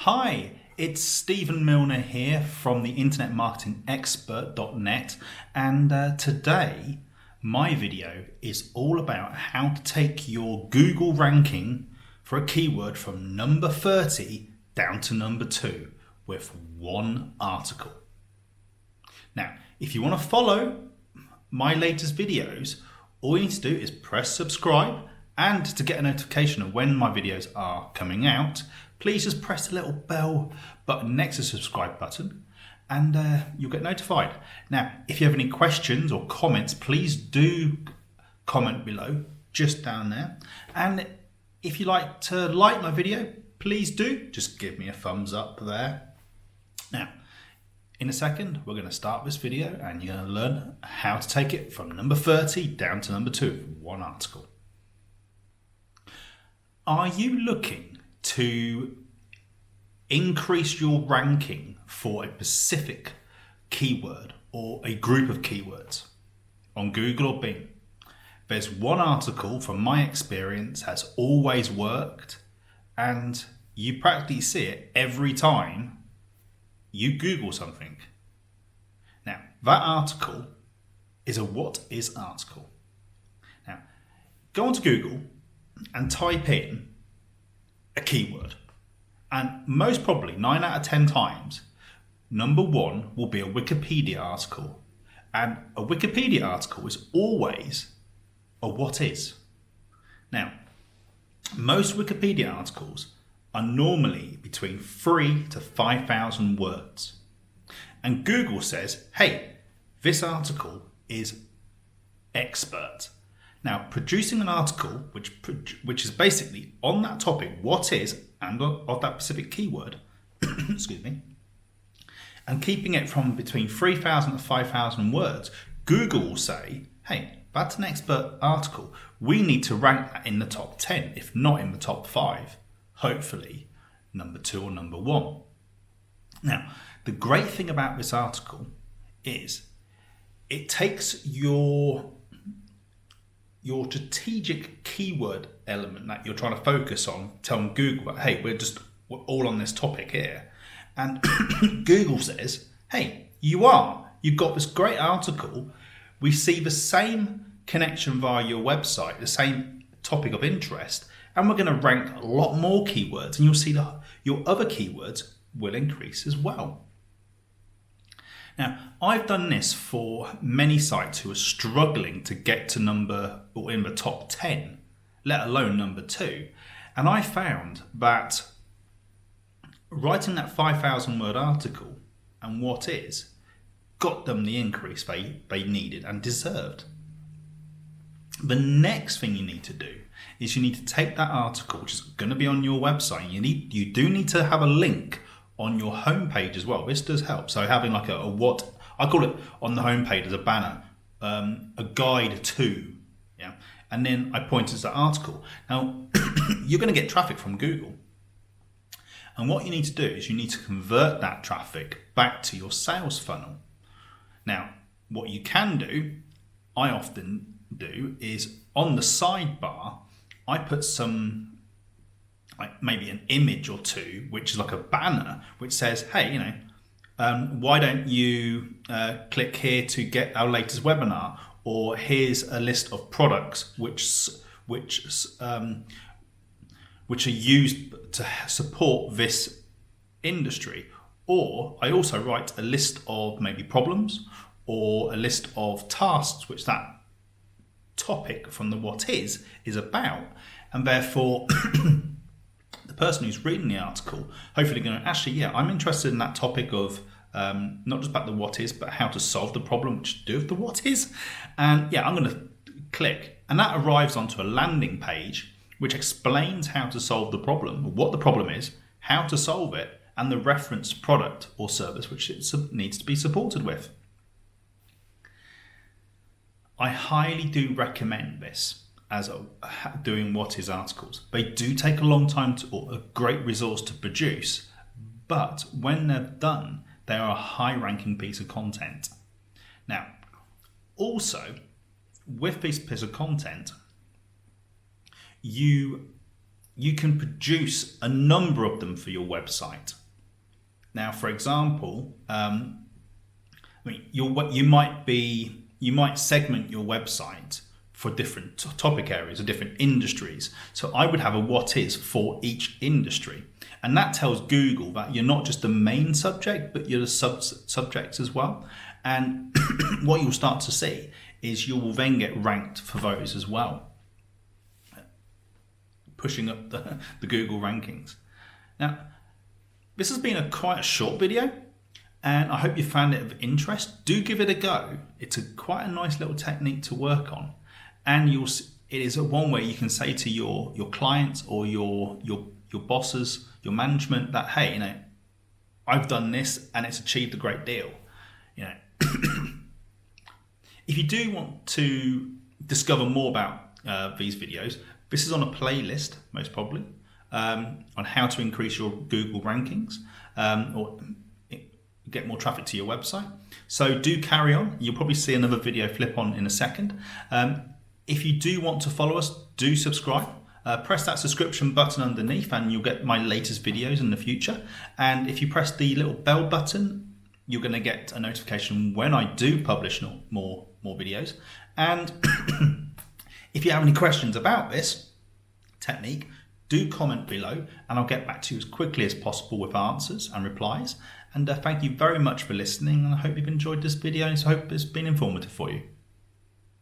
Hi, it's Stephen Milner here from the internetmarketingexpert.net, and today my video is all about how to take your Google ranking for a keyword from number 30 down to number 2 with one article. Now, if you want to follow my latest videos, all you need to do is press subscribe, and to get a notification of when my videos are coming out, please just press the little bell button next to the subscribe button and you'll get notified. Now, if you have any questions or comments, please do comment below, just down there. And if you like to like my video, please do just give me a thumbs up there. Now, in a second, we're going to start this video and you're going to learn how to take it from number 30 down to number 2, one article. Are you looking to increase your ranking for a specific keyword or a group of keywords on Google or Bing? There's one article from my experience has always worked, and you practically see it every time you Google something. Now, that article is a what is article. Now, go onto Google and type in a keyword, and most probably 9 out of 10 times number 1 will be a Wikipedia article, and a Wikipedia article is always a what is. Now, most Wikipedia articles are normally between 3,000 to 5,000 words, and Google says, hey, this article is expert. Now, producing an article which is basically on that topic, what is, and of that specific keyword, excuse me, and keeping it from between 3,000 to 5,000 words, Google will say, hey, that's an expert article. We need to rank that in the top 10, if not in the top 5, hopefully number 2 or number 1. Now, the great thing about this article is it takes your strategic keyword element that you're trying to focus on, telling Google, hey, we're all on this topic here. And Google says, hey, you've got this great article. We see the same connection via your website, the same topic of interest, and we're going to rank a lot more keywords, and you'll see that your other keywords will increase as well. Now, I've done this for many sites who are struggling to get to number, or in the top 10, let alone number 2. And I found that writing that 5,000 word article and what is got them the increase they needed and deserved. The next thing you need to do is you need to take that article, which is going to be on your website. You do need to have a link on your homepage as well. This does help. So having like a what, I call it on the homepage as a banner, a guide to, yeah. And then I point to that article. Now, you're going to get traffic from Google. And what you need to do is you need to convert that traffic back to your sales funnel. Now, what you can do, I often do, is on the sidebar, I put some, like maybe an image or two, which is like a banner, which says, hey, why don't you click here to get our latest webinar, or here's a list of products which are used to support this industry. Or I also write a list of maybe problems or a list of tasks which that topic from the what is about, and therefore the person who's reading the article hopefully going, actually, yeah, I'm interested in that topic of not just about the what is, but how to solve the problem which to do with the what is. And yeah, I'm going to click, and that arrives onto a landing page which explains how to solve the problem, what the problem is, how to solve it, and the reference product or service which it needs to be supported with. I highly do recommend this as doing what is articles. They do take a long time or a great resource to produce, but when they're done, they are a high ranking piece of content. Now, also with this piece of content, you you can produce a number of them for your website. Now, for example, you might segment your website for different topic areas or different industries. So I would have a what is for each industry. And that tells Google that you're not just the main subject, but you're the subjects as well. And what you'll start to see is you will then get ranked for those as well, pushing up the Google rankings. Now, this has been quite a short video, and I hope you found it of interest. Do give it a go. It's quite a nice little technique to work on. And it is one way you can say to your clients or your bosses, your management, that, hey, I've done this and it's achieved a great deal. If you do want to discover more about these videos, this is on a playlist, most probably, on how to increase your Google rankings or get more traffic to your website. So do carry on. You'll probably see another video flip on in a second. If you do want to follow us, do subscribe. Press that subscription button underneath and you'll get my latest videos in the future. And if you press the little bell button, you're going to get a notification when I do publish more videos. And if you have any questions about this technique, do comment below and I'll get back to you as quickly as possible with answers and replies. And thank you very much for listening, and I hope you've enjoyed this video, and I hope it's been informative for you.